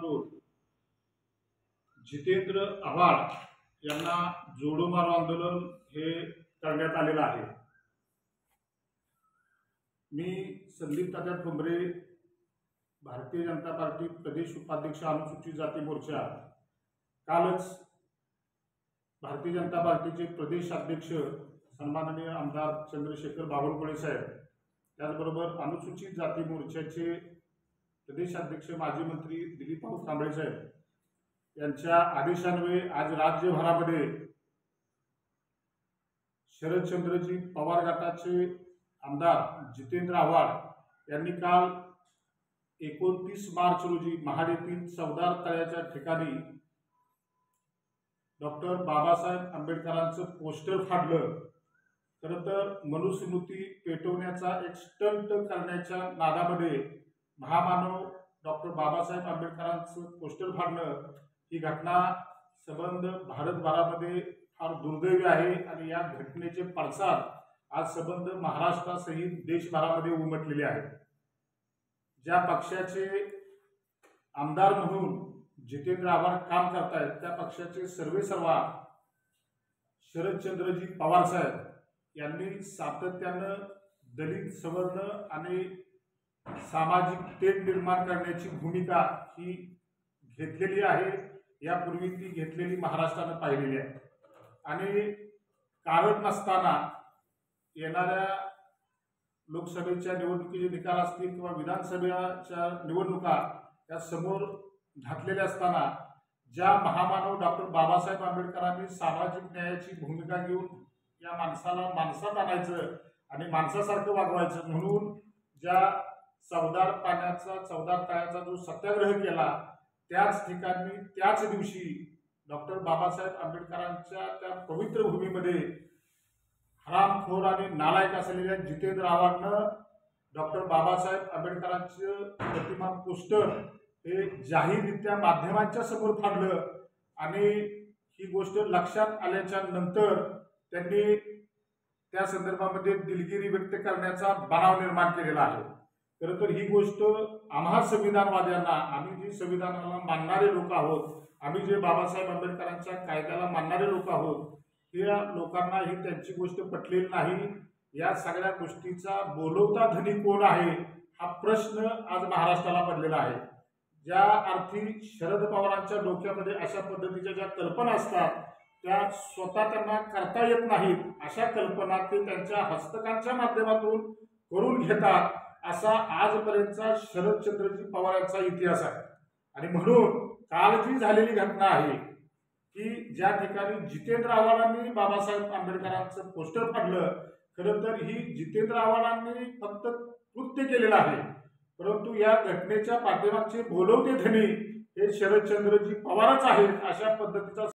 माध्यमातून जितेंद्र आव्हाड यांना जोडो मारो आंदोलन हे करण्यात आलेलं आहे। मी संदीप तात्या ठोंबरे, भारतीय जनता पार्टी प्रदेश उपाध्यक्ष अनुसूचित जाती मोर्चा, कालच भारतीय जनता पार्टीचे प्रदेश अध्यक्ष सन्माननीय आमदार चंद्रशेखर बावनकुळे साहेब, त्याचबरोबर अनुसूचित जाती मोर्चाचे प्रदेश अध्यक्ष माजी मंत्री दिलीप कांबळे साहेब यांच्या आदेशान्वये आज राज्यभरामध्ये शरदचंद्रजी पवार गटाचे आमदार जितेंद्र आव्हाड यांनी काल 29 मार्च रोजी महाड येथील चौदार तळ्याच्या ठिकाणी डॉक्टर बाबासाहेब आंबेडकरांचं पोस्टर फाडलं। खरं तर मनुस्मृती पेटवण्याचा एक स्टंट करण्याच्या नादामध्ये महामानव डॉक्टर बाबासाहेब आंबेडकरांचं पोस्टर फाडणं ही घटना संबंध भारतभरामध्ये फार दुर्दैवी आहे आणि या घटनेचे पडसाद आज संबंध महाराष्ट्रासहित देशभरामध्ये उमटलेले आहेत। ज्या पक्षाचे आमदार म्हणून जितेंद्र आव्हाड काम करतायत त्या पक्षाचे सर्वेसर्वा शरदचंद्रजी पवार साहेब यांनी सातत्यानं दलित सवर्ण आणि सामाजिक तेढ निर्माण करण्याची भूमिका ही घेतलेली आहे। यापूर्वी ती घेतलेली महाराष्ट्रानं पाहिलेली आहे आणि कारण नसताना येणाऱ्या लोकसभेच्या निवडणुकीचे निकाल असतील किंवा विधानसभेच्या निवडणुका या समोर घातलेल्या असताना ज्या महामानव डॉक्टर बाबासाहेब आंबेडकरांनी सामाजिक न्यायाची भूमिका घेऊन या माणसाला माणसात आणायचं आणि माणसासारखं वागवायचं म्हणून ज्या चौदार तळ्याचा जो सत्याग्रह केला, त्याच ठिकाणी त्याच दिवशी डॉक्टर बाबासाहेब आंबेडकरांच्या त्या पवित्र भूमीमध्ये हरामखोर आणि नालायक असलेल्या जितेंद्र आव्हाडनं डॉक्टर बाबासाहेब आंबेडकरांचं प्रतिमा पोस्टर हे जाहीररित्या माध्यमांच्या समोर फाडलं आणि ही गोष्ट लक्षात आल्याच्या नंतर त्यांनी त्या संदर्भामध्ये दिलगिरी व्यक्त करण्याचा बनाव निर्माण केलेला आहे। खरं तर ही गोष्ट आम्हा संविधानवाद्यांना, आम्ही जे संविधानाला मानणारे लोक आहोत, आम्ही जे बाबासाहेब आंबेडकरांच्या कायद्याला मानणारे लोक आहोत, या लोकांना ही त्यांची गोष्ट पटलेली नाही। या सगळ्या गोष्टीचा बोलवता धनी कोण आहे हा प्रश्न आज महाराष्ट्राला पडलेला आहे। ज्या अर्थी शरद पवारांच्या डोक्यामध्ये अशा पद्धतीच्या ज्या कल्पना असतात त्या स्वतः त्यांना करता येत नाहीत, अशा कल्पना ते त्यांच्या हस्तकांच्या माध्यमातून करून घेतात असा आजपर्यंतचा शरदचंद्रजी पवार यांचा इतिहास आहे। आणि म्हणून काल जी झालेली घटना आहे की ज्या ठिकाणी जितेंद्र आव्हाडांनी बाबासाहेब आंबेडकरांचं पोस्टर फाडलं, खरं तर ही जितेंद्र आव्हाडांनी फक्त कृत्य केलेलं आहे, परंतु या घटनेच्या पाठीमागचे बोलवते धनी हे शरदचंद्रजी पवारच आहेत अशा पद्धतीचा